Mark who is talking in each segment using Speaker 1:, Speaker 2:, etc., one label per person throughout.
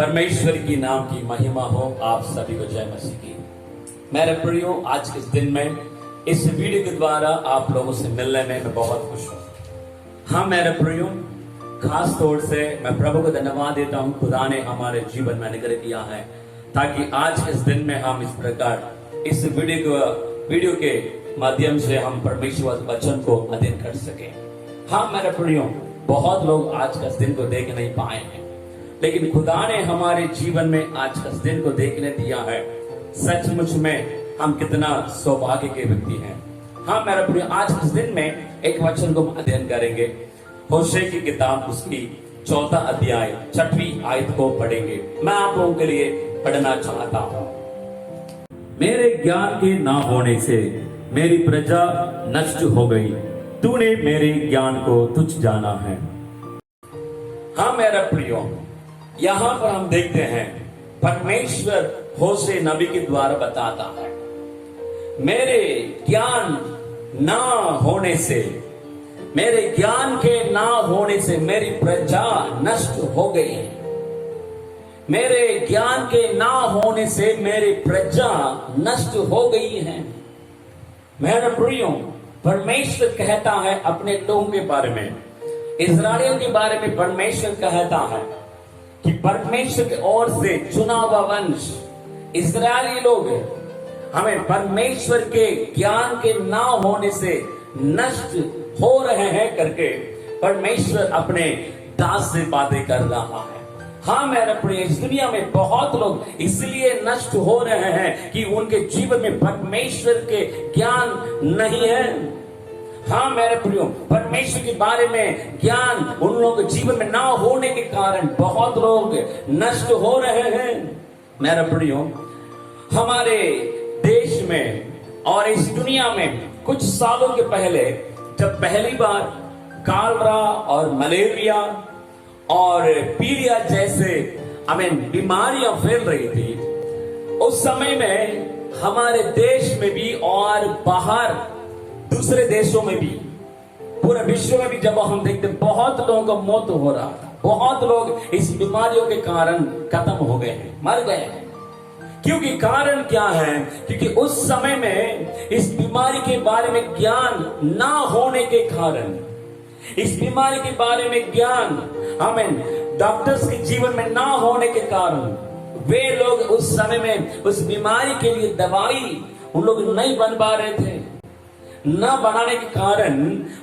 Speaker 1: परमेश्वर की नाम की महिमा हो। आप सभी को जय मसीह की। मेरे प्रियो, आज के इस दिन में इस वीडियो के द्वारा आप लोगों से मिलने में मैं बहुत खुश हूँ। हाँ मेरे प्रियो, खास तौर से मैं प्रभु को धन्यवाद देता हूँ, खुदा ने हमारे जीवन में अनुग्रह किया है ताकि आज के इस दिन में हम इस प्रकार इस वीडियो के माध्यम से हम परमेश्वर वचन को अध्ययन कर सके। हाँ मेरे प्रियो, बहुत लोग आज का इस दिन को देख नहीं पाए हैं, लेकिन खुदा ने हमारे जीवन में आज का दिन को देखने दिया है। सचमुच में हम कितना सौभाग्य के व्यक्ति हैं। हाँ मेरा प्रिय, आज के दिन में एक वचन को अध्ययन करेंगे। होशे की किताब उसकी 4 अध्याय 6वीं आयत को पढ़ेंगे। मैं आप लोगों के लिए पढ़ना चाहता हूँ। मेरे ज्ञान के ना होने से मेरी प्रजा नष्ट हो गई, तूने मेरे ज्ञान को तुच्छ जाना है। हाँ मेरा प्रियो, यहाँ पर हम देखते हैं परमेश्वर होशे नबी के द्वारा बताता है, मेरे ज्ञान ना होने से, मेरे ज्ञान के ना होने से मेरी प्रजा नष्ट हो गई है। मेरे ज्ञान के ना होने से मेरी प्रजा नष्ट हो गई है। मेरे प्रियो, परमेश्वर कहता है अपने लोगों के बारे में, इस्राएलियों के बारे में परमेश्वर कहता है कि परमेश्वर की ओर से चुना हुआ वंश इस्राएली लोग हमें परमेश्वर के ज्ञान के ना होने से नष्ट हो रहे हैं करके परमेश्वर अपने दास से बातें कर रहा है। हाँ मेरे प्रिय, इस दुनिया में बहुत लोग इसलिए नष्ट हो रहे हैं कि उनके जीवन में परमेश्वर के ज्ञान नहीं है। हाँ मेरे प्रियो, परमेश्वर के बारे में ज्ञान उन लोगों के जीवन में ना होने के कारण बहुत लोग नष्ट हो रहे हैं। मेरे प्रियो, हमारे देश में और इस दुनिया में कुछ सालों के पहले जब पहली बार कालरा और मलेरिया और पीलिया जैसे बीमारियां फैल रही थी, उस समय में हमारे देश में भी और बाहर दूसरे देशों में भी, पूरे विश्व में भी जब हम देखते बहुत लोगों का मौत हो रहा था। बहुत लोग इस बीमारियों के कारण खत्म हो गए हैं, मर गए हैं। क्योंकि कारण क्या है? क्योंकि उस समय में इस बीमारी के बारे में ज्ञान ना होने के कारण, इस बीमारी के बारे में ज्ञान डॉक्टर्स के जीवन में ना होने के कारण, वे लोग उस समय में उस बीमारी के लिए दवाई उन लोग नहीं बन पा रहे थे। न बनाने के कारण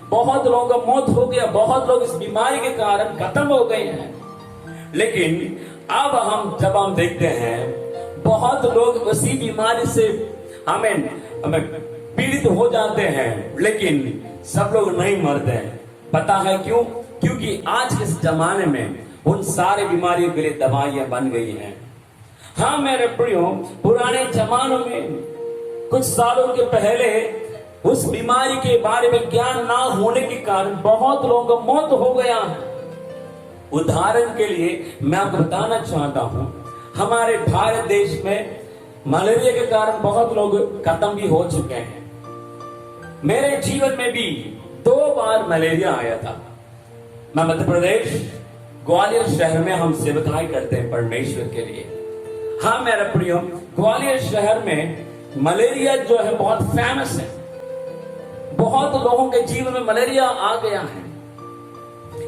Speaker 1: बहुत लोगों का मौत हो गया, बहुत लोग इस बीमारी के कारण खत्म हो गए हैं। लेकिन अब जब हम देखते हैं बहुत लोग उसी बीमारी से हमें पीड़ित हो जाते हैं, लेकिन सब लोग नहीं मरते हैं। पता है क्यों? क्योंकि आज के इस जमाने में उन सारे बीमारियों के लिए दवाइयां बन गई हैं। हाँ मेरे प्रियो, पुराने जमानों में कुछ सालों के पहले उस बीमारी के बारे में ज्ञान ना होने के कारण बहुत लोगों का मौत हो गया है। उदाहरण के लिए मैं आपको बताना चाहता हूं, हमारे भारत देश में मलेरिया के कारण बहुत लोग खत्म भी हो चुके हैं। मेरे जीवन में भी 2 बार मलेरिया आया था। मैं मध्य प्रदेश ग्वालियर शहर में हम सेवकाई करते हैं परमेश्वर के लिए। हाँ मेरे प्रियो, ग्वालियर शहर में मलेरिया जो है बहुत फेमस है। बहुत लोगों के जीवन में मलेरिया आ गया है।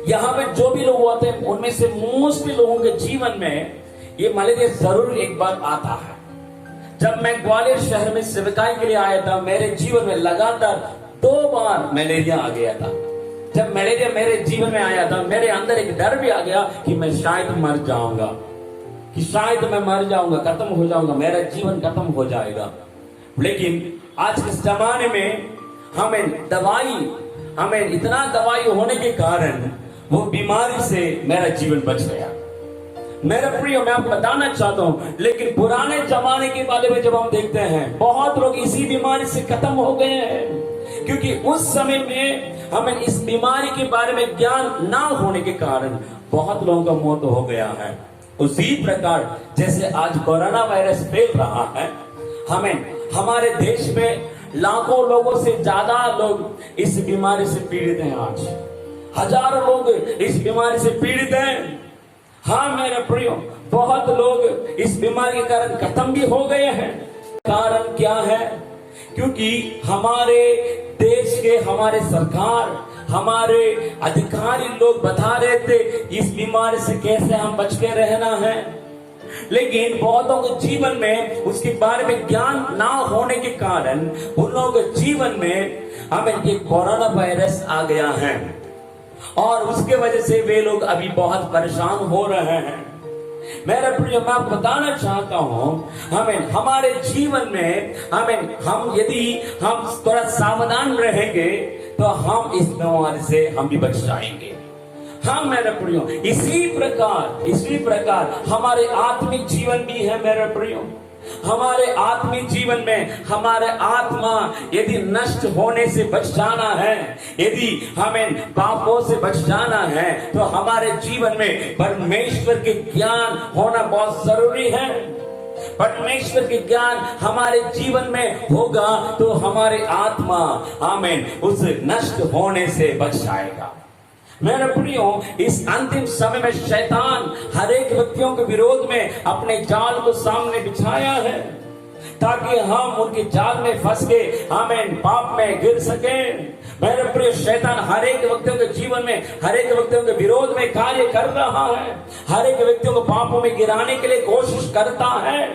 Speaker 1: यहाँ पे जो भी लोग होते हैं उनमें से मोस्टली लोगों के जीवन में ये मलेरिया जरूर एक बार आता है। जब मैं ग्वालियर शहर में सेवकाई के लिए आया था, मेरे जीवन में लगातार 2 बार मलेरिया आ गया था। जब मलेरिया मेरे जीवन में आया था, मेरे अंदर एक डर भी आ गया कि मैं शायद मर जाऊंगा, खत्म हो जाऊंगा, मेरा जीवन खत्म हो जाएगा। लेकिन आज के जमाने में इतना दवाई होने के कारण वो बीमारी से मेरा जीवन बच गया। मेरे प्रियो, मैं आपको बताना चाहता हूं, लेकिन पुराने जमाने के बारे में जब हम देखते हैं, बहुत लोग इसी बीमारी से खत्म हो गए हैं। क्योंकि उस समय में हमें इस बीमारी के बारे में ज्ञान ना होने के कारण बहुत लोगों का मौत हो गया है। उसी प्रकार जैसे आज कोरोना वायरस फैल रहा है, हमारे देश में लाखों लोगों से ज्यादा लोग इस बीमारी से पीड़ित हैं। आज हजारों लोग इस बीमारी से पीड़ित हैं। हाँ मेरे प्रियो, बहुत लोग इस बीमारी के कारण खत्म भी हो गए हैं। कारण क्या है? क्योंकि हमारे देश के, हमारे सरकार, हमारे अधिकारी लोग बता रहे थे इस बीमारी से कैसे हम बच के रहना है, लेकिन बहुतों के जीवन में उसके बारे में ज्ञान ना होने के कारण उन लोगों के जीवन में हमें ये कोरोना वायरस आ गया है और उसके वजह से वे लोग अभी बहुत परेशान हो रहे हैं। मेरे प्रिय, मैं आपको बताना चाहता हूं, हमें हमारे जीवन में हम यदि हम थोड़ा सावधान रहेंगे तो हम इस बीमारी से हम भी बच जाएंगे। हाँ मेरे प्रियो, इसी प्रकार हमारे आत्मिक जीवन भी है मेरे प्रियो। हमारे आत्मिक जीवन में हमारे आत्मा यदि नष्ट होने से बच जाना है, यदि हमें पापों से बच जाना है, तो हमारे जीवन में परमेश्वर के ज्ञान होना बहुत जरूरी है। परमेश्वर के ज्ञान हमारे जीवन में होगा तो हमारे आत्मा आमीन उस नष्ट होने से बच जाएगा। मेरे प्रियो, इस अंतिम समय में शैतान हर एक व्यक्तियों के विरोध में अपने जाल को सामने बिछाया है ताकि हम उनके जाल में फंस के हमें पाप में गिर सके। मेरे प्रिय, शैतान हर एक व्यक्तियों के जीवन में, हर एक व्यक्तियों के विरोध में कार्य कर रहा है, हर एक व्यक्तियों को पापों में गिराने के लिए कोशिश करता है।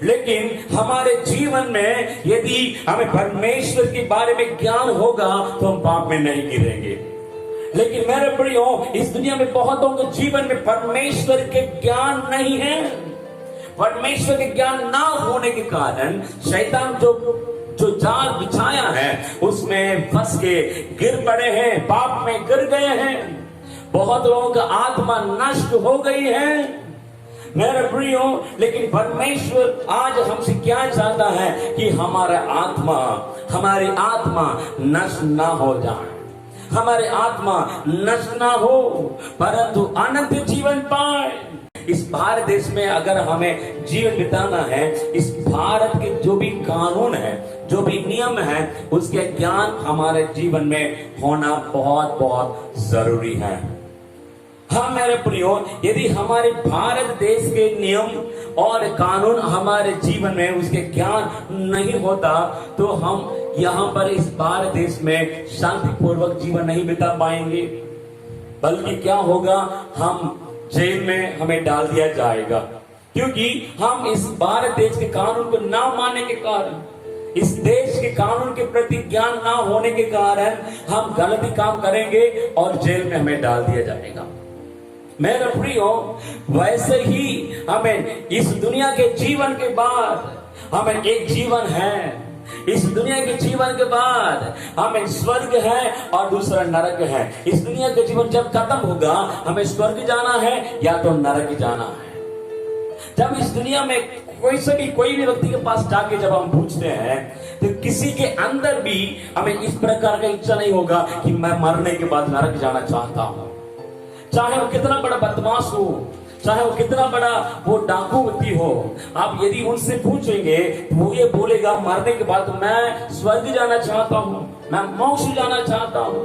Speaker 1: लेकिन हमारे जीवन में यदि हमें परमेश्वर के बारे में ज्ञान होगा तो हम पाप में नहीं गिरेंगे। लेकिन मेरे प्रियो, इस दुनिया में बहुतों के जीवन में परमेश्वर के ज्ञान नहीं है। परमेश्वर के ज्ञान ना होने के कारण शैतान जो जाल बिछाया है उसमें फंस के गिर पड़े हैं, पाप में गिर गए हैं। बहुत लोगों का आत्मा नष्ट हो गई है मेरे प्रियो। लेकिन परमेश्वर आज हमसे क्या चाहता है कि हमारी आत्मा नष्ट ना हो जाए, हमारे आत्मा नष्ट ना हो परंतु अनंत जीवन पाए। इस भारत देश में अगर हमें जीवन बिताना है, इस भारत के जो भी कानून है, जो भी नियम है, उसके ज्ञान हमारे जीवन में होना बहुत बहुत जरूरी है। हाँ मेरे प्रियो, यदि हमारे भारत देश के नियम और कानून हमारे जीवन में उसके ज्ञान नहीं होता तो हम यहाँ पर इस भारत देश में शांतिपूर्वक जीवन नहीं बिता पाएंगे, बल्कि क्या होगा, हम जेल में हमें डाल दिया जाएगा। क्योंकि हम इस भारत देश के कानून को ना मानने के कारण, इस देश के कानून के प्रति ज्ञान ना होने के कारण हम गलती काम करेंगे और जेल में हमें डाल दिया जाएगा। मेरे प्रियो, वैसे ही हमें इस दुनिया के जीवन के बाद हमें एक जीवन है। इस दुनिया के जीवन के बाद हमें स्वर्ग है और दूसरा नरक है। इस दुनिया के जीवन जब खत्म होगा हमें स्वर्ग जाना है या तो नरक जाना है। जब इस दुनिया में कोई भी व्यक्ति के पास जाके जब हम पूछते हैं तो किसी के अंदर भी हमें इस प्रकार का इच्छा नहीं होगा कि मैं मरने के बाद नरक जाना चाहता हूं। चाहे वो कितना बड़ा बदमाश हो, चाहे वो कितना बड़ा वो डाकू व्यक्ति हो, आप यदि उनसे पूछेंगे तो वो ये बोलेगा मरने के बाद मैं स्वर्ग जाना चाहता हूँ, मैं मोक्ष जाना चाहता हूँ।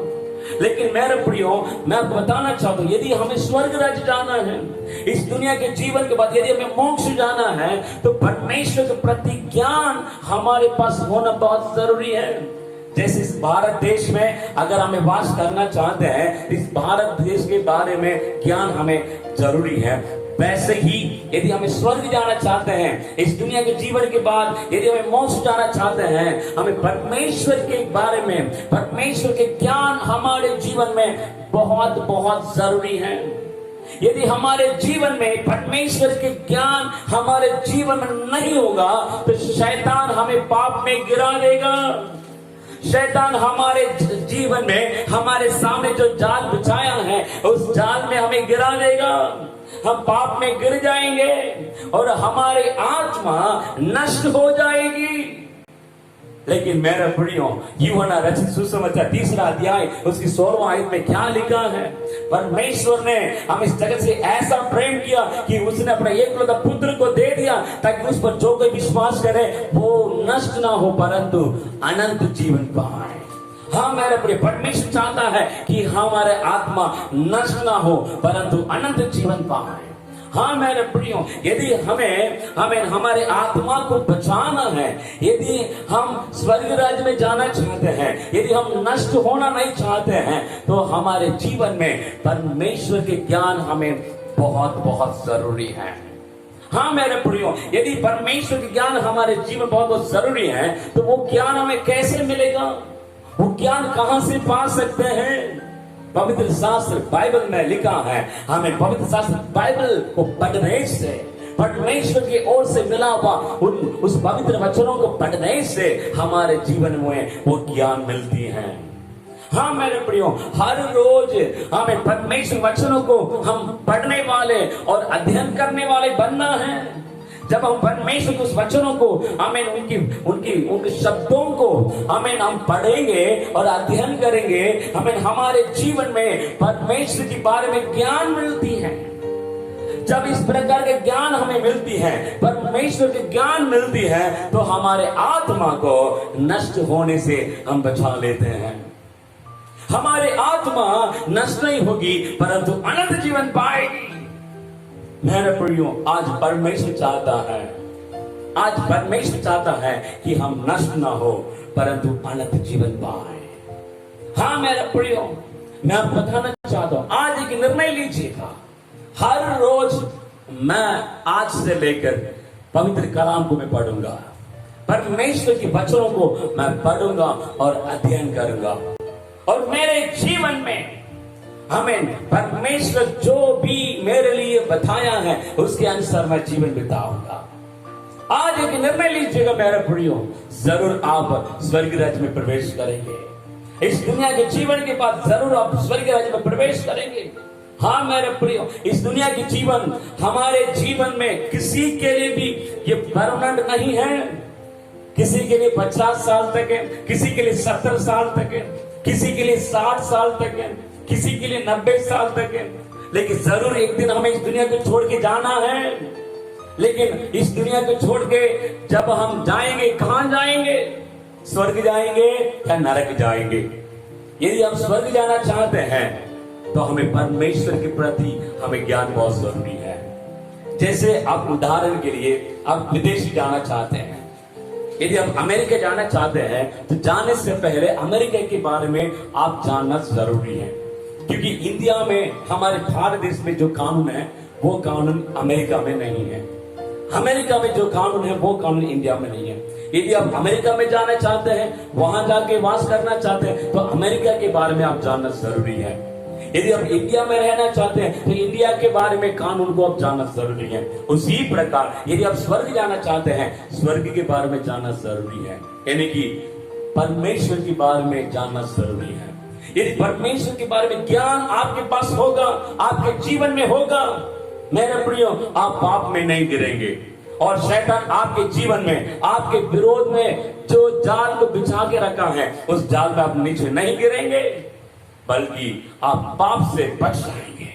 Speaker 1: लेकिन मेरे प्रियो, मैं आपको बताना चाहता हूँ, यदि हमें स्वर्ग राज्य जाना है, इस दुनिया के जीवन के बाद यदि हमें मोक्ष जाना है तो परमेश्वर के प्रति ज्ञान हमारे पास होना बहुत जरूरी है। जैसे इस भारत देश में अगर हमें वास करना चाहते हैं, इस भारत देश के बारे में ज्ञान हमें जरूरी है। वैसे ही यदि हमें स्वर्ग जाना चाहते हैं, इस दुनिया के जीवन के बाद यदि हमें मोक्ष जाना चाहते हैं, हमें परमेश्वर के बारे में, परमेश्वर के ज्ञान हमारे जीवन में बहुत बहुत जरूरी है। यदि हमारे जीवन में परमेश्वर के ज्ञान हमारे जीवन में नहीं होगा तो शैतान हमें पाप में गिरा देगा। शैतान हमारे जीवन में हमारे सामने जो जाल बिछाया है उस जाल में हमें गिरा देगा, हम पाप में गिर जाएंगे और हमारी आत्मा नष्ट हो जाएगी। लेकिन मेरे प्रियो, यूहन्ना रचित सुसमाचार 3 अध्याय उसकी 16वां आयत में क्या लिखा है, परमेश्वर ने हम इस जगत से ऐसा प्रेम किया कि उसने अपने एकलौता पुत्र को दे दिया ताकि उस पर जो कोई विश्वास करे वो नष्ट ना हो परंतु अनंत जीवन पाए। हाँ मेरे प्रिय, परमेश्वर चाहता है कि हमारे आत्मा नष्ट ना हो परंतु अनंत जीवन पाए। हाँ मेरे प्रियो, यदि हमें हमें हमारे आत्मा को बचाना है, यदि हम स्वर्ग राज्य में जाना चाहते हैं, यदि हम नष्ट होना नहीं चाहते हैं, तो हमारे जीवन में परमेश्वर के ज्ञान हमें बहुत बहुत जरूरी है। हाँ मेरे प्रियो, यदि परमेश्वर के ज्ञान हमारे जीवन बहुत बहुत जरूरी है, तो वो ज्ञान हमें कैसे मिलेगा? वो ज्ञान कहां से पा सकते हैं? पवित्र शास्त्र बाइबल में लिखा है, हमें पवित्र शास्त्र बाइबल को पढ़ने से, परमेश्वर की ओर से मिला हुआ उस पवित्र वचनों को पढ़ने से हमारे जीवन में वो ज्ञान मिलती है। हाँ मेरे प्रियो, हर रोज हमें परमेश्वर वचनों को हम पढ़ने वाले और अध्ययन करने वाले बनना है। जब हम परमेश्वर के उस वचनों को हमें उनके शब्दों को हम पढ़ेंगे और अध्ययन करेंगे, हमें हमारे जीवन में परमेश्वर के बारे में ज्ञान मिलती है। जब इस प्रकार के ज्ञान हमें मिलती है, परमेश्वर के ज्ञान मिलती है, तो हमारे आत्मा को नष्ट होने से हम बचा लेते हैं। हमारे आत्मा नष्ट नहीं होगी, परंतु अनंत जीवन पाएगी। मेरे प्रियो, आज परमेश्वर चाहता है कि हम नष्ट ना हो, परंतु अनंत जीवन पाए। हाँ मेरे प्रियो, मैं आपको बताना चाहता हूं, आज एक निर्णय लीजिएगा। हर रोज मैं आज से लेकर पवित्र कलाम को मैं पढ़ूंगा, परमेश्वर के वचनों को मैं पढ़ूंगा और अध्ययन करूंगा, और मेरे जीवन में हमें परमेश्वर जो भी मेरे लिए बताया है उसके अनुसार मैं जीवन बिताऊंगा। आज एक निर्णय लीजिएगा मेरे प्रियो, जरूर आप स्वर्ग राज्य में प्रवेश करेंगे। इस दुनिया के जीवन के बाद जरूर आप स्वर्ग राज्य में प्रवेश करेंगे। हाँ मेरे प्रियो, इस दुनिया की जीवन हमारे जीवन में किसी के लिए भी ये परमानेंट नहीं है। किसी के लिए 50 साल तक है, किसी के लिए 70 साल तक है, किसी के लिए 60 साल तक है, किसी के लिए 90 साल तक है। लेकिन जरूर एक दिन हमें इस दुनिया को छोड़ के जाना है। लेकिन इस दुनिया को छोड़ के जब हम जाएंगे, कहां जाएंगे? स्वर्ग जाएंगे या नरक जाएंगे? यदि हम स्वर्ग जाना चाहते हैं तो हमें परमेश्वर के प्रति हमें ज्ञान बहुत जरूरी है। जैसे आप उदाहरण के लिए आप विदेश जाना चाहते हैं, यदि आप अमेरिका जाना चाहते हैं, तो जाने से पहले अमेरिका के बारे में आप जानना जरूरी है। क्योंकि इंडिया में, हमारे भारत देश में जो कानून है वो कानून अमेरिका में नहीं है। अमेरिका में जो कानून है वो कानून इंडिया में नहीं है। यदि आप अमेरिका में जाना चाहते हैं, वहां जाके वास करना चाहते हैं, तो अमेरिका के बारे में आप जानना जरूरी है। यदि आप इंडिया में रहना चाहते हैं तो इंडिया के बारे में कानून को आप जानना जरूरी है। उसी प्रकार यदि आप स्वर्ग जाना चाहते हैं, स्वर्ग के बारे में जानना जरूरी है, यानी कि परमेश्वर के बारे में जानना जरूरी है। यदि परमेश्वर के बारे में ज्ञान आपके पास होगा, आपके जीवन में होगा, मेरे प्रियो, आप पाप में नहीं गिरेंगे और शैतान आपके जीवन में, आपके विरोध में जो जाल को बिछा के रखा है, उस जाल में आप नीचे नहीं गिरेंगे, बल्कि आप पाप से बच जाएंगे।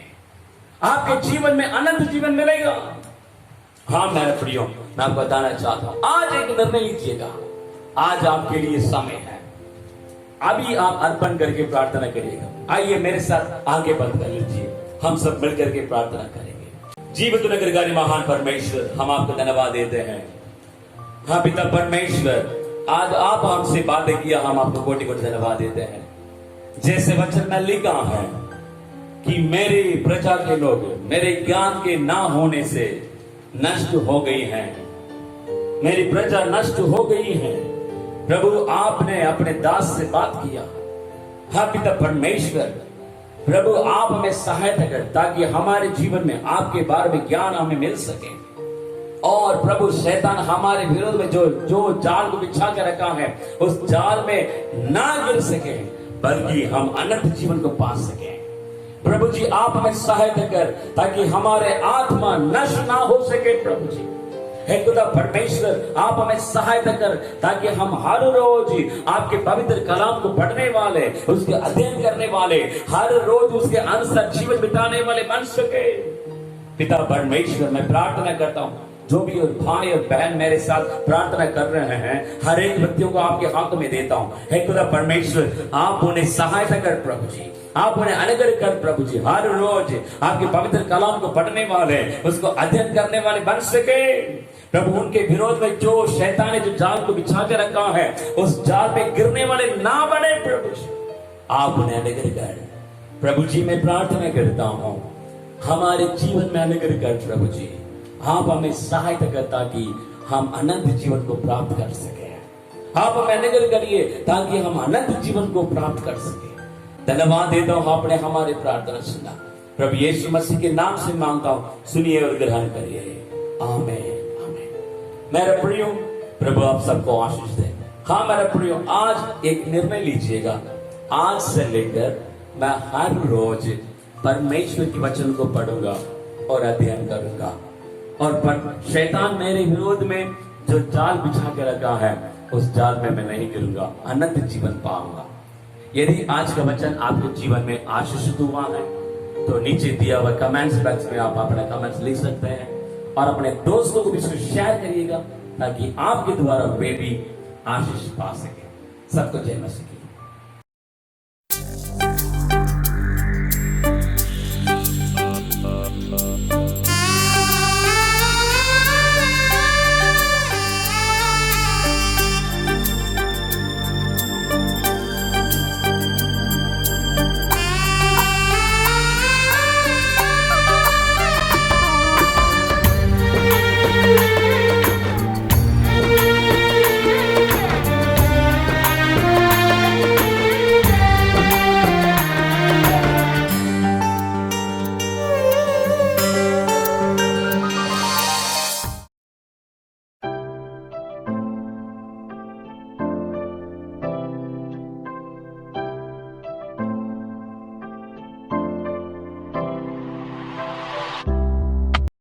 Speaker 1: आपके जीवन में अनंत जीवन मिलेगा। हाँ मेरे प्रियो, मैं आपको बताना चाहता हूं, आज एक निर्णय लीजिएगा। आज आपके लिए समय है। अभी आप अर्पण करके प्रार्थना करिएगा। आइए मेरे साथ आगे बंद कर लीजिए, हम सब मिलकर के प्रार्थना करेंगे। जीवित नगरगारी महान परमेश्वर, हम आपको धन्यवाद देते हैं। हाँ पिता परमेश्वर, आज आप हमसे बातें किया, हम आपको कोटि कोटि धन्यवाद देते हैं। जैसे वचन में लिखा है कि मेरी प्रजा के लोग मेरे ज्ञान के ना होने से नष्ट हो गई हैं, मेरी प्रजा नष्ट हो गई है। प्रभु, आपने अपने दास से बात किया। हाँ पिता परमेश्वर, प्रभु आप हमें सहायता कर, ताकि हमारे जीवन में आपके बारे में ज्ञान हमें मिल सके, और प्रभु शैतान हमारे विरोध में जो जाल को बिछा के रखा है, उस जाल में ना गिर सके, बल्कि हम अनंत जीवन को पा सके। प्रभु जी आप हमें सहायता कर, ताकि हमारे आत्मा नष्ट ना हो सके। प्रभु जी हे खुदा परमेश्वर, आप हमें सहायता कर, ताकि हम हर रोज आपके पवित्र कलाम को पढ़ने वाले, उसके अध्ययन करने वाले, हर रोज उसके अनुसार जीवन बिताने वाले बन सके। पिता परमेश्वर, मैं प्रार्थना करता हूँ, जो भी और भाई और बहन मेरे साथ प्रार्थना कर रहे हैं, हर एक व्यक्तियों को आपके हाथ में देता हूं। हे खुदा परमेश्वर, आप उन्हें सहायता कर प्रभु जी, आप उन्हें अनुग्रह कर प्रभु जी। हर रोज आपके पवित्र कलाम को पढ़ने वाले, उसको अध्ययन करने वाले बन सके प्रभु। उनके विरोध में जो शैतान ने जो जाल को बिछा के रखा है, उस जाल पे गिरने वाले ना बने प्रभु जी। आप उन्हें अनुग्रह कर प्रभु जी। मैं प्रार्थना करता हूं हमारे जीवन में अनुग्रह कर प्रभु जी। आप हमें सहायता कर ताकि हम अनंत जीवन को प्राप्त कर सके। आप हमें अनुग्रह करिए ताकि हम अनंत जीवन को प्राप्त कर सके। धन्यवाद देता हूं, आपने हमारी प्रार्थना सुना। प्रभु यीशु मसीह के नाम से मांगता हूं, सुनिए और ग्रहण करिए। आमीन आमीन। मेरे प्रियो, प्रभु आप सबको आशीष दे। हाँ मेरे प्रियो, आज एक निर्णय लीजिएगा, आज से लेकर मैं हर रोज परमेश्वर के वचन को पढ़ूंगा और अध्ययन करूंगा, और शैतान मेरे विरोध में जो जाल बिछा के रखा है, उस जाल में मैं नहीं गिरूंगा, अनंत जीवन पाऊंगा। यदि आज का वचन आपके जीवन में आशीषित हुआ है तो नीचे दिया हुआ कमेंट्स बॉक्स में आप अपने कमेंट्स लिख सकते हैं, और अपने दोस्तों को भी इसको शेयर करिएगा ताकि आपके द्वारा वे भी आशीष पा सके। सबको जय मसीह।